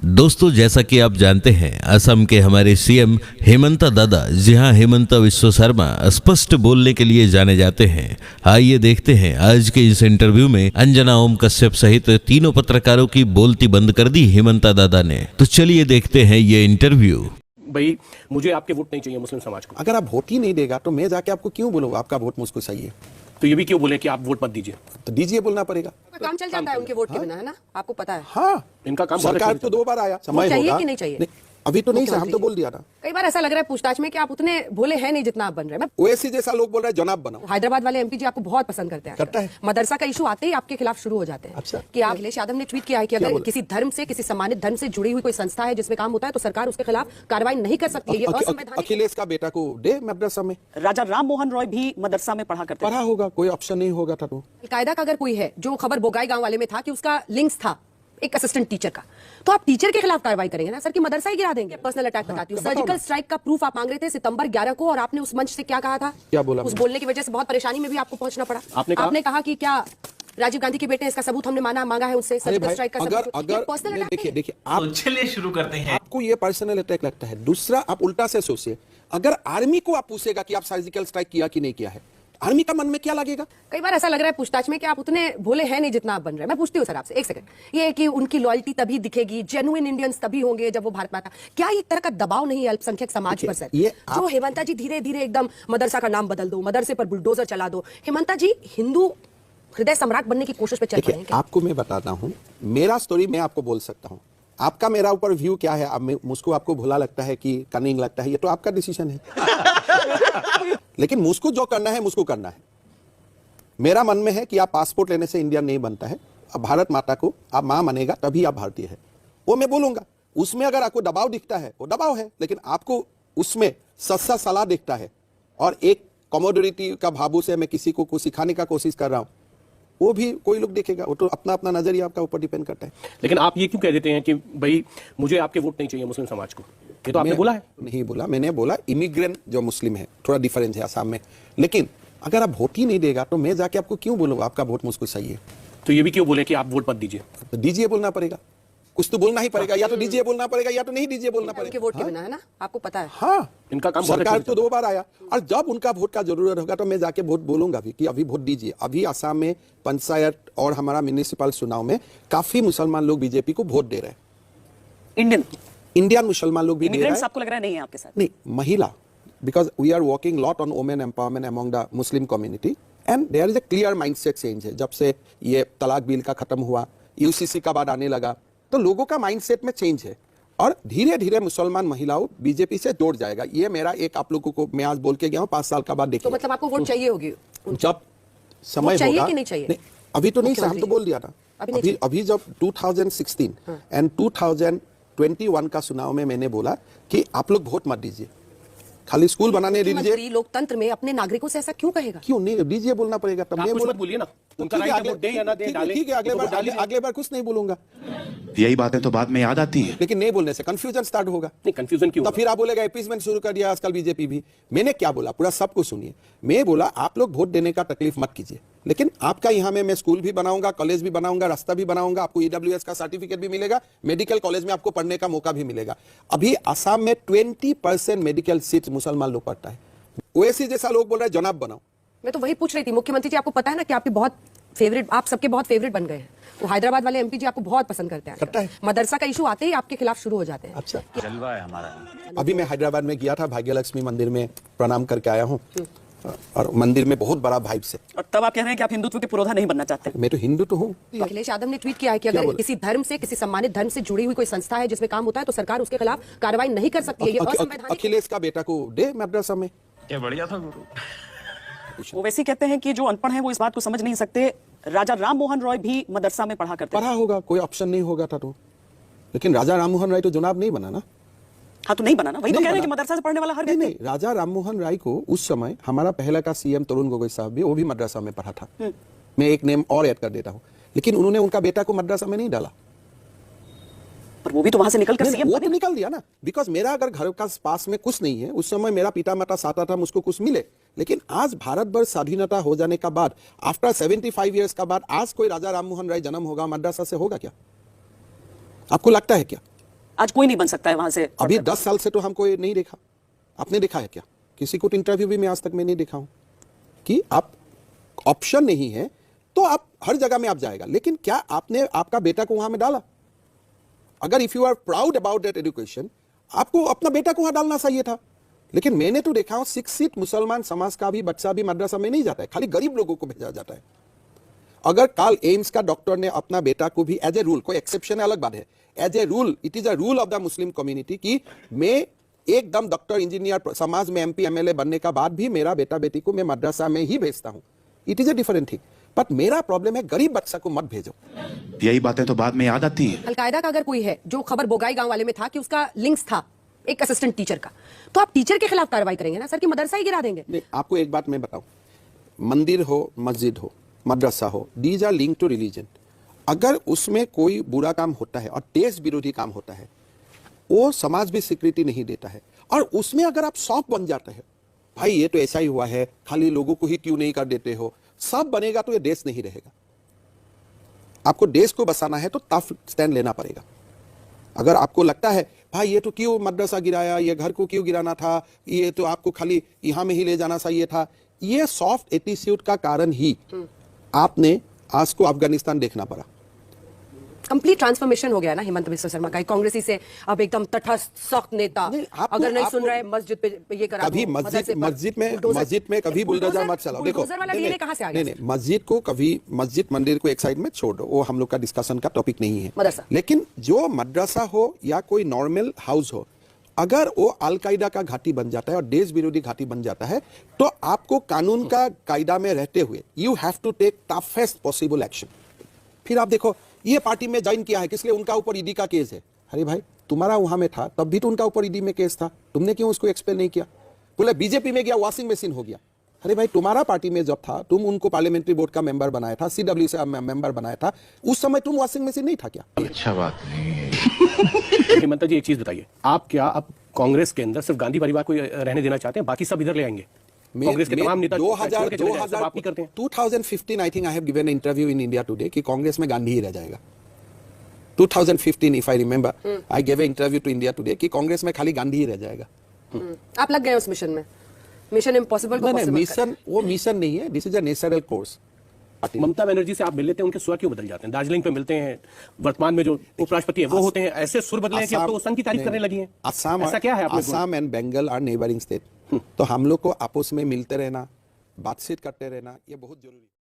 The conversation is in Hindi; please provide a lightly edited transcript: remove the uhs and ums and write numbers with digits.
दोस्तों, जैसा कि आप जानते हैं, असम के हमारे सीएम हेमंता दादा, जी हां, हेमंता विश्व शर्मा स्पष्ट बोलने के लिए जाने जाते हैं। आइए देखते हैं आज के इस इंटरव्यू में अंजना ओम कश्यप सहित तीनों पत्रकारों की बोलती बंद कर दी हेमंता दादा ने। तो चलिए देखते हैं ये इंटरव्यू। भाई, मुझे आपके वोट नहीं चाहिए मुस्लिम समाज को। अगर आप वोट ही नहीं देगा तो मैं जाके आपको क्यों बोलूंगा आपका वोट मुझको चाहिए? तो ये भी क्यों बोले कि आप वोट मत दीजिए? तो दीजिए बोलना पड़ेगा। काम चल जाता है उनके वोट के बिना, है ना? आपको पता है। हाँ, इनका काम सरकार तो 2 बार आया, समय चाहिए होगा कि नहीं चाहिए? नहीं, अभी तो नहीं सर, हम तो बोल दिया था। कई बार ऐसा लग रहा है पूछताछ में कि आप उतने भोले हैं नहीं जितना आप बन रहे हैं। ओएसी जैसा लोग बोल रहे हैं जनाब बनाओ। हैदराबाद वाले एमपी जी आपको बहुत पसंद करते हैं। करता है। मदरसा का इशू आते ही आपके खिलाफ शुरू हो जाते हैं। अच्छा। कि आप अखिलेश यादव ने ट्वीट किया है कि अगर किसी धर्म से, किसी सम्मानित धर्म से जुड़ी हुई कोई संस्था है जिसमें काम होता है तो सरकार उसके खिलाफ कार्रवाई नहीं कर सकती है। ये असंवैधानिक। अखिलेश का बेटा को दे मदरसा में। राजा राम मोहन रॉय भी मदरसा में पढ़ा करते थे। पढ़ा होगा, कोई ऑप्शन नहीं होगा था तो। अलकायदा का अगर कोई है, जो खबर बोगाई गांव वाले में था कि उसका लिंक्स था एक असिस्टेंट टीचर का, तो आप टीचर के खिलाफ कार्रवाई करेंगे ना सर, कि मदरसा ही गिरा देंगे? पर्सनल अटैक बताती हूँ। सर्जिकल स्ट्राइक का प्रूफ आप मांग रहे थे सितंबर 11 को, और आपने उस मंच से क्या कहा था? क्या बोला? उस बोलने की वजह से बहुत परेशानी में भी आपको पहुंचना पड़ा। आपने कहा कि क्या राजीव गांधी के बेटे हैं, इसका सबूत हमने मांगा है उनसे। सर्जिकल स्ट्राइक का सबूत। अगर पर्सनल अटैक। देखिए आप, तो चलिए शुरू करते हैं। आपको ये पर्सनल अटैक लगता है। दूसरा, आप उल्टा से सोचिए, अगर आर्मी को आप पूछेगा कि आप सर्जिकल स्ट्राइक किया कि नहीं किया है, आर्मी का मन में क्या लगेगा? कई बार ऐसा लग रहा है पूछताछ में कि आप उतने भोले हैं नहीं जितना आप बन रहे हैं। मैं पूछती हूँ सर आपसे, एक सेकंड, ये है कि उनकी लॉयल्टी तभी दिखेगी, जेन्युइन इंडियंस तभी होंगे जब वो भारत माता। क्या एक तरह का दबाव नहीं है अल्पसंख्यक समाज पर सर? जो हेमंता जी धीरे धीरे एकदम मदरसा का नाम बदल दो, मदरसे पर बुलडोजर चला दो, हेमंता जी हिंदू हृदय सम्राट बनने की कोशिश पे चल पड़े हैं क्या? आपको मैं बताता हूँ, मेरा स्टोरी मैं आपको बोल सकता हूँ। आपका मेरा ऊपर व्यू क्या है, अब मुझको आपको भोला लगता है कि कनिंग लगता है, ये तो आपका डिसीजन है। लेकिन मुझको जो करना है मुझको करना है। मेरा मन में है कि आप पासपोर्ट लेने से इंडियन नहीं बनता है। अब भारत माता को आप मां मानेगा तभी आप भारतीय है, वो मैं बोलूंगा। उसमें अगर आपको दबाव दिखता है वो दबाव है, लेकिन आपको उसमें सच्चा सलाह दिखता है और एक कमोडिटी का भावों से मैं किसी को सिखाने का कोशिश कर रहा हूं, वो भी कोई लोग देखेगा। वो तो अपना अपना नजरिया आपका ऊपर डिपेंड करता है। लेकिन आप ये क्यों कह देते हैं कि भाई मुझे आपके वोट नहीं चाहिए मुस्लिम समाज को? ये तो आपने बोला है। नहीं बोला, मैंने बोला इमिग्रेंट जो मुस्लिम है, थोड़ा डिफरेंस है आसाम में। लेकिन अगर आप वोट ही नहीं देगा तो मैं जाके आपको क्यों बोलूंगा आपका वोट मुझको चाहिए? तो ये भी क्यों बोले कि आप वोट मत दीजिए? तो दीजिए बोलना पड़ेगा, कुछ तो बोलना ही पड़ेगा। या तो दीजिए बोलना पड़ेगा या तो नहीं दीजिए बोलना पड़ेगा। उनके वोट के बिना, है ना? आपको पता है। हाँ, इनका काम सरकार तो 2 बार आया, और जब उनका वोट का जरूरत होगा तो मैं जाके वोट बोलूंगा भी कि अभी वोट दीजिए। अभी आसाम में पंचायत और हमारा म्युनिसिपल चुनाव में काफी मुसलमान लोग बीजेपी को वोट दे रहे हैं। इंडियन मुसलमान लोग भी दे रहे हैं। आपको लग रहा है नहीं है आपके साथ? नहीं, महिला, because we are working lot on women empowerment among the Muslim community and there is a clear mindset change है। जब से ये तलाक बिल का खत्म हुआ, यूसीसी का बाद आने लगा, तो लोगों का माइंडसेट में चेंज है और धीरे धीरे मुसलमान महिलाओं बीजेपी से जोड़ जाएगा। ये मेरा एक आप लोगों को मैं आज बोल के गया हूँ, 5 साल का बाद देखिए। तो मतलब आपको वोट चाहिए होगी जब समय चाहिए होगा कि नहीं चाहिए? नहीं, अभी तो नहीं सर, हम तो बोल दिया था। अभी जब 2016 एंड 2021 का चुनाव में मैंने बोला कि आप लोग वोट मत दीजिए, खाली स्कूल बनाने दीजिए। लोकतंत्र में अपने नागरिकों से ऐसा क्यों कहेगा? क्यों नहीं दीजिए बोलना पड़ेगा? तब मैं मत बोलिए ना, उनका राइट है वोट दे या ना दे, डाले। ठीक है, अगले बार कुछ नहीं बोलूंगा। यही बातें तो बाद में याद आती हैं। लेकिन नहीं बोलने से कंफ्यूजन स्टार्ट होगा। नहीं, कंफ्यूजन क्यों? तो फिर आप बोलेगा अपीसमेंट शुरू कर दिया आजकल बीजेपी भी। मैंने क्या बोला पूरा सबको सुनिए। मैं बोला आप लोग वोट देने का तकलीफ मत कीजिए, लेकिन आपका यहाँ में मैं स्कूल भी बनाऊंगा, कॉलेज भी बनाऊंगा, रास्ता भी बनाऊंगा, आपको ईडब्ल्यूएस का सर्टिफिकेट भी मिलेगा, मेडिकल कॉलेज में आपको पढ़ने का मौका भी मिलेगा। अभी आसाम में 20% मेडिकल सीट मुसलमान लोग पढ़ता है। ओएसी जैसा लोग बोल रहे हैं जनाब बनाओ। मैं तो वही पूछ रही थी मुख्यमंत्री जी, आपको पता है ना कि आपके बहुत फेवरेट, आप सबके बहुत फेवरेट बन गए हैं। वो हैदराबाद वाले एमपी जी आपको बहुत पसंद करते हैं। करता है। मदरसा का इशू आते ही आपके खिलाफ शुरू हो जाते हैं। अच्छा, जलवा है हमारा। अभी मैं हैदराबाद में गया था, भाग्यलक्ष्मी मंदिर में प्रणाम करके आया हूँ, और मंदिर में बहुत बड़ा भाइब से। और तब आप कह रहे हैं कि आप हिंदुत्व के पुरोधा नहीं बनना चाहते? मैं तो हिंदू तो हूँ। अखिलेश यादव ने ट्वीट किया है कि अगर किसी धर्म से, किसी सम्मानित धर्म से जुड़ी हुई कोई संस्था है जिसमें काम होता है तो सरकार उसके खिलाफ कार्रवाई नहीं कर सकती है। ये असंवैधानिक। अखिलेश का बेटा को दे मदरसा में। क्या बढ़िया था गुरु। वो वैसे कहते हैं कि जो अनपढ़ हैं वो इस बात को समझ नहीं सकते, राजा राम मोहन रॉय भी मदरसा में पढ़ा करते थे। पढ़ा होगा, कोई ऑप्शन नहीं होगा था तो। लेकिन राजा राम मोहन राय तो चुनाव नहीं बना ना। हाँ, तो नहीं बना ना, वही तो कह रहे हैं कि मदरसा से पढ़ने वाला हर नहीं, राजा राम मोहन राय को उस समय हमारा पहला का सीएम तरुण गोगोई साहब भी, वो भी मदरसा में पढ़ा था। मैं एक नेम और ऐड कर देता हूँ, लेकिन उन्होंने उनका बेटा को मदरसा में नहीं डाला। पर वो भी तो वहां से निकलकर सीएम वो तो निकल दिया ना, बिकॉज मेरा अगर घर का पास में कुछ नहीं है, उस समय मेरा पिता माता साथ था, मुझको कुछ मिले। लेकिन आज भारत वर्ष स्वाधीनता हो जाने का बाद, आफ्टर 75 इयर्स का बाद, आज कोई राजा राम मोहन राय जन्म होगा मदरसा से होगा क्या? आपको लगता है क्या? आज कोई नहीं बन सकता है वहां से। अभी 10 साल से तो हमको ये नहीं देखा। आपने देखा है क्या? किसी को इंटरव्यू भी मैं आज तक मैं नहीं देखा हूं कि आप ऑप्शन नहीं है तो आप हर जगह में आप जाएगा, लेकिन क्या आपने आपका बेटा को वहां में डाला? अगर if you are proud about that education, आपको अपना बेटा को वहां डालना चाहिए था। लेकिन मैंने तो देखा हूं शिक्षित मुसलमान समाज का भी बच्चा भी मदरसा में नहीं जाता है, खाली गरीब लोगों को भेजा जाता है। अगर कल एम्स का डॉक्टर ने अपना बेटा को भी एज ए रूल, कोई एक्सेप्शन अलग बात है, as a rule, it is a rule of the Muslim community कि मैं एकदम डॉक्टर इंजीनियर समाज में एमपी एमएलए बनने का बाद भी मेरा बेटा बेटी को मैं मदरसा में ही भेजता हूं, it is a different thing. But मेरा प्रॉब्लम है गरीब बच्चा को मत भेजो। यही बातें तो बाद में याद आती हैं। अलकायदा का अगर कोई है, जो खबर बोगाई गांव वाले में था कि उसका लिंक्स था एक असिस्टेंट टीचर का, तो आप टीचर के खिलाफ कार्रवाई करेंगे ना सर, कि मदरसा ही गिरा देंगे? नहीं, आपको एक बात मैं बताऊं, मंदिर हो, मस्जिद हो, मदरसा हो, these are link to religion. अगर उसमें कोई बुरा काम होता है और देश विरोधी काम होता है, वो समाज भी स्वीकृति नहीं देता है। और उसमें अगर आप सौंप बन जाते हैं, भाई ये तो ऐसा ही हुआ है, खाली लोगों को ही क्यों नहीं कर देते हो, सब बनेगा तो ये देश नहीं रहेगा। आपको देश को बचाना है तो टफ स्टैंड लेना पड़ेगा। अगर आपको लगता है भाई ये तो क्यों मदरसा गिराया, ये घर को क्यों गिराना था, ये तो आपको खाली यहां में ही ले जाना चाहिए था, ये सॉफ्ट एटीट्यूड का कारण ही आपने आज को अफगानिस्तान देखना पड़ा। कंप्लीट ट्रांसफॉर्मेशन हो गया ना हेमंत बिस्वा शर्मा का, कांग्रेसी से अब एकदम तटस्थ सख्त नेता। अगर नहीं सुन रहे मस्जिद पे ये करा, कभी मस्जिद में कभी बुलडोजर मत चलाओ। देखो कहां से आ गया? नहीं, मस्जिद को कभी मस्जिद मंदिर को एक साइड में छोड़ दो, वो हम लोग का डिस्कशन का टॉपिक नहीं है। मदरसा, लेकिन जो मदरसा हो या कोई नॉर्मल हाउस हो, अगर वो अलकायदा का घाटी बन जाता है और देश विरोधी घाटी बन जाता है, तो आपको कानून का कायदा में रहते हुए you have to take toughest possible action. फिर आप देखो ये पार्टी में ज्वाइन किया है, किस लिए? उनका ऊपर ईडी का केस है। अरे भाई तुम्हारा वहां में था तब भी तो उनका ऊपर ईडी में केस था, तुमने क्यों उसको एक्सपेल नहीं किया? बोले बीजेपी में गया वॉशिंग मशीन हो गया। अरे भाई तुम्हारा पार्टी में जब था, तुम उनको पार्लियामेंट्री बोर्ड का मेंबर बनाया था, सीडब्ल्यू से मेंबर बनाया था, उस समय तुम वॉशिंग मशीन नहीं था क्या? अच्छा बात नहीं है। हेमंत जी एक चीज बताइए, आप क्या अब कांग्रेस के अंदर सिर्फ गांधी परिवार को रहने देना चाहते हैं, बाकी सब इधर ले आएंगे? कांग्रेस के तमाम नेता 2015 I think I have given interview in India Today कि कांग्रेस में गांधी ही रह जाएगा। 2015 if I remember I give interview to India Today कि कांग्रेस में खाली गांधी ही रह जाएगा। आप लग गए उस मिशन में, मिशन इम्पॉसिबल को पॉसिबल। मिशन वो मिशन नहीं है, this is a natural course. Mamata Banerjee से आप मिल लेते हैं, उनके स्वर क्यों बदल जाते हैं? दार्जिलिंग पे मिलते हैं, वर्तमान में जो उपराष्ट्रपति है वो होते हैं, ऐसे सुर बदले हैं कि अब तो संघ की तारीफ करने लगी हैं। ऐसा क्या है? Assam and Bengal are neighbouring state, तो हम लोग को आपस में मिलते रहना, बातचीत करते रहना, ये बहुत जरूरी है।